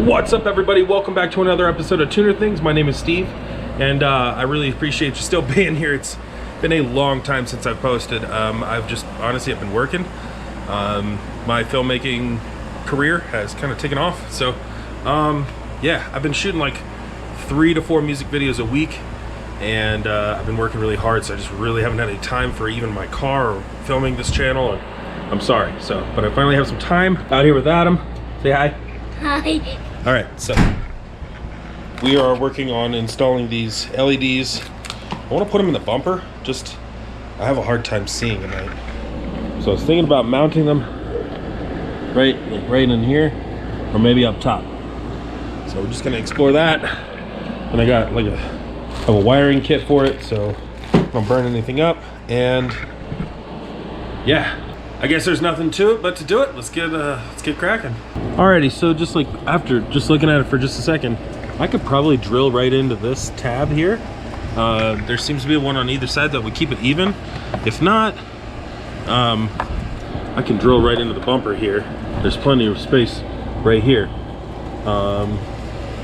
What's up, everybody? Welcome back to another episode of TunerThings. My name is Steve, and I really appreciate you still being here. It's been a long time since I've posted. I've been working. My filmmaking career has kind of taken off, so yeah, I've been shooting like 3 to 4 music videos a week, and I've been working really hard, so I just really haven't had any time for even my car or filming this channel, and I'm sorry. But I finally have some time out here with Adam. Say hi. Hi. All right, so we are working on installing these LEDs. I want to put them in the bumper. I have a hard time seeing at night. So I was thinking about mounting them right in here, or maybe up top. So we're just gonna explore that. And I got like a wiring kit for it, so I don't burn anything up. And yeah, I guess there's nothing to it but to do it. Let's get cracking. Alrighty, so after looking at it for just a second, I could probably drill right into this tab here. There seems to be one on either side that would keep it even. If not, I can drill right into the bumper here. There's plenty of space right here.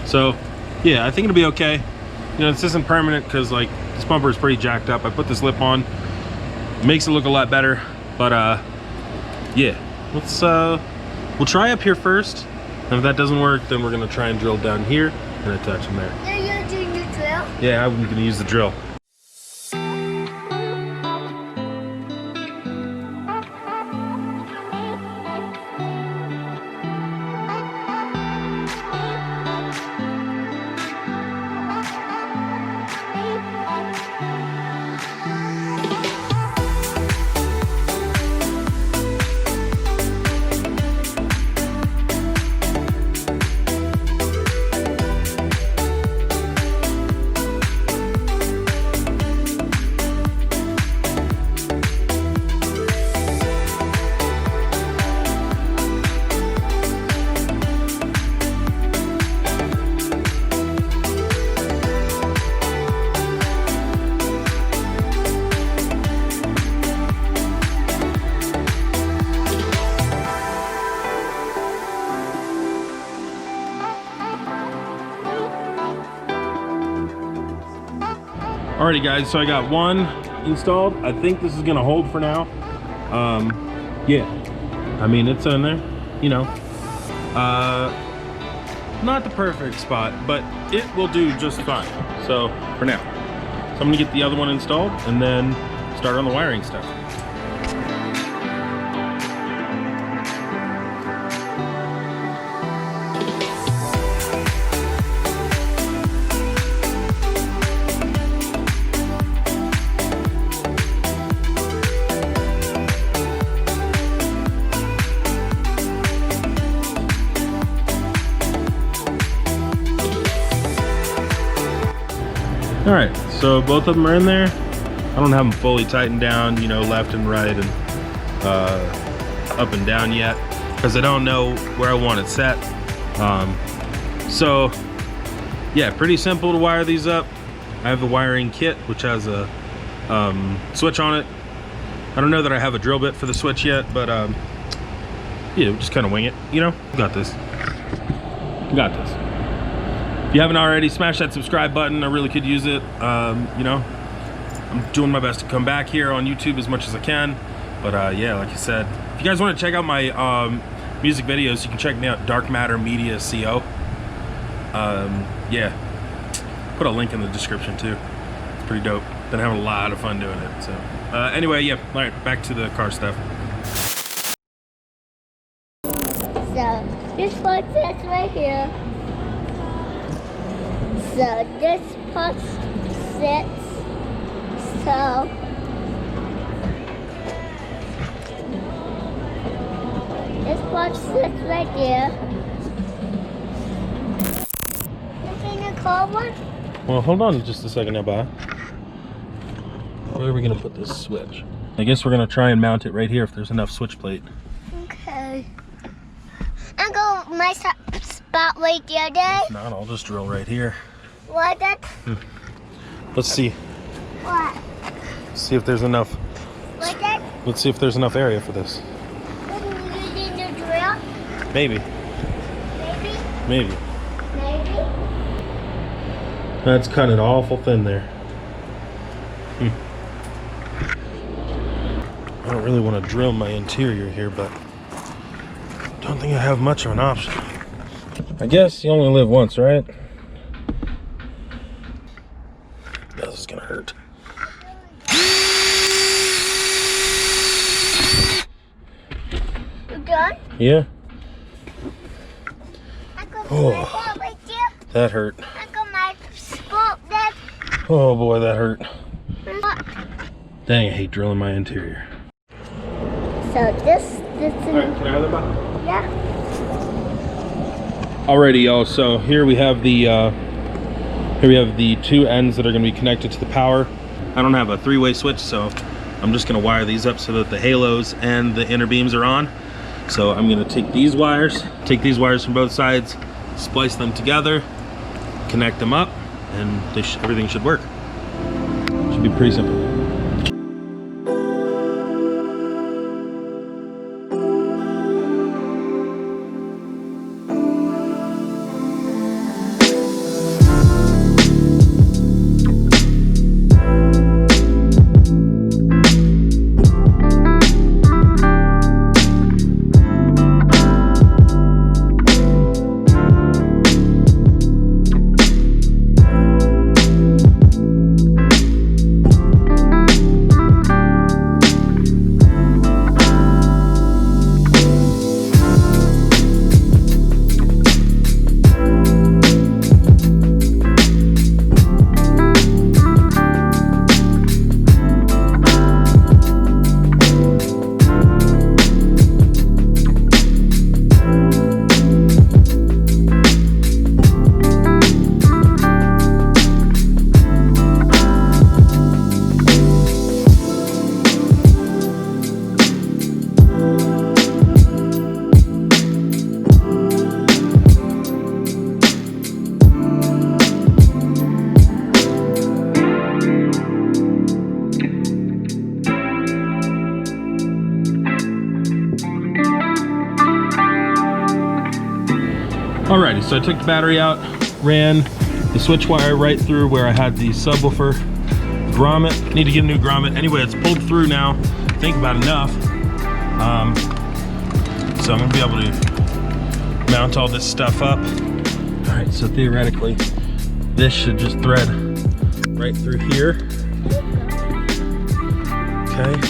So yeah, I think it'll be okay. You know, this isn't permanent because like this bumper is pretty jacked up. I put this lip on, makes it look a lot better. But yeah, we'll try up here first, and if that doesn't work, then we're gonna try and drill down here and attach them there. Are you doing the drill? Yeah, I'm gonna use the drill. Alrighty guys, so I got one installed. I think this is gonna hold for now. Yeah, I mean, it's in there, you know. Not the perfect spot, but it will do just fine. So for now, so I'm gonna get the other one installed and then start on the wiring stuff. All right, so both of them are in there. I don't have them fully tightened down, you know, left and right and up and down yet, because I don't know where I want it set. So yeah, pretty simple to wire these up. I have the wiring kit, which has a switch on it. I don't know that I have a drill bit for the switch yet, but yeah, just kind of wing it, you know. Got this. If you haven't already, smash that subscribe button. I really could use it. You know, I'm doing my best to come back here on YouTube as much as I can. But yeah, like I said, if you guys want to check out my music videos, you can check me out, Dark Matter Media CO. Yeah, put a link in the description too. It's pretty dope. Been having a lot of fun doing it. So anyway, yeah, all right, back to the car stuff. So this part sits right here. So this part sits. So this part sits right there. You gonna call one? Well, hold on just a second now, Bob. Where are we gonna put this switch? I guess we're gonna try and mount it right here if there's enough switch plate. Okay. I'm going my spot right there, Dad. If not, I'll just drill right here. What? That? Let's see. What? See if there's enough. Like that? Let's see if there's enough area for this. Using the drill? Maybe. Maybe? Maybe. Maybe? That's kind of awful thin there. I don't really want to drill my interior here, but don't think I have much of an option. I guess you only live once, right? This is gonna hurt. You done? Yeah. I got Oh. my spot right there. That hurt. I got my spot there. Oh boy, that hurt. Look. Dang, I hate drilling my interior. So this is Alright, can I have that back? yeah. Alrighty, y'all. So here we have the two ends that are going to be connected to the power. I don't have a three-way switch, so I'm just going to wire these up so that the halos and the inner beams are on. So I'm going to take these wires from both sides, splice them together, connect them up, and everything should work. Should be pretty simple. Alrighty, so I took the battery out, ran the switch wire right through where I had the subwoofer grommet. Need to get a new grommet. Anyway, it's pulled through now. I think about enough. So I'm gonna be able to mount all this stuff up. Alright, so theoretically, this should just thread right through here. Okay.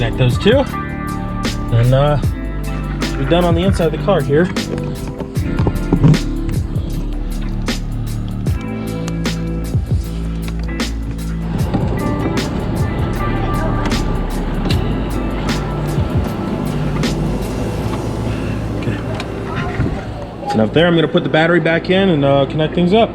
Connect those two, and should be done on the inside of the car here. Okay. So up there, I'm going to put the battery back in and connect things up.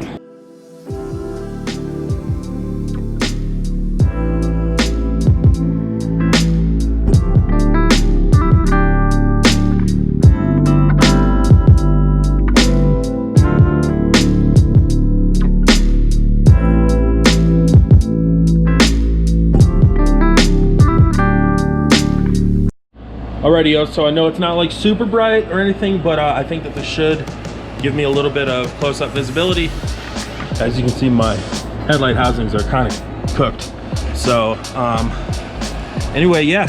Alrighty, so I know it's not like super bright or anything, but I think that this should give me a little bit of close-up visibility. As you can see, my headlight housings are kind of cooked. So anyway, yeah,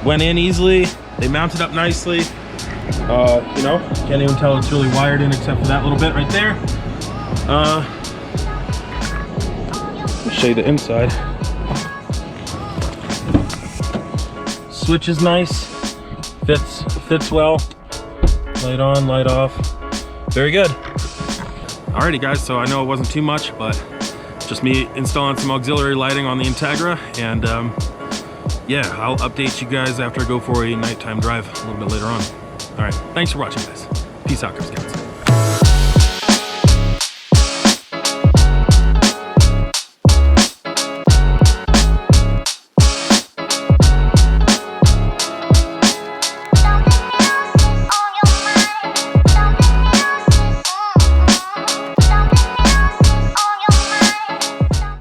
went in easily. They mounted up nicely. You know, can't even tell it's really wired in except for that little bit right there. Let me show you the inside. Switch is nice. Fits well. Light on, light off. Very good. Alrighty guys, so I know it wasn't too much, but just me installing some auxiliary lighting on the Integra, and yeah, I'll update you guys after I go for a nighttime drive a little bit later on. Alright, thanks for watching guys. Peace out, Cub Scouts.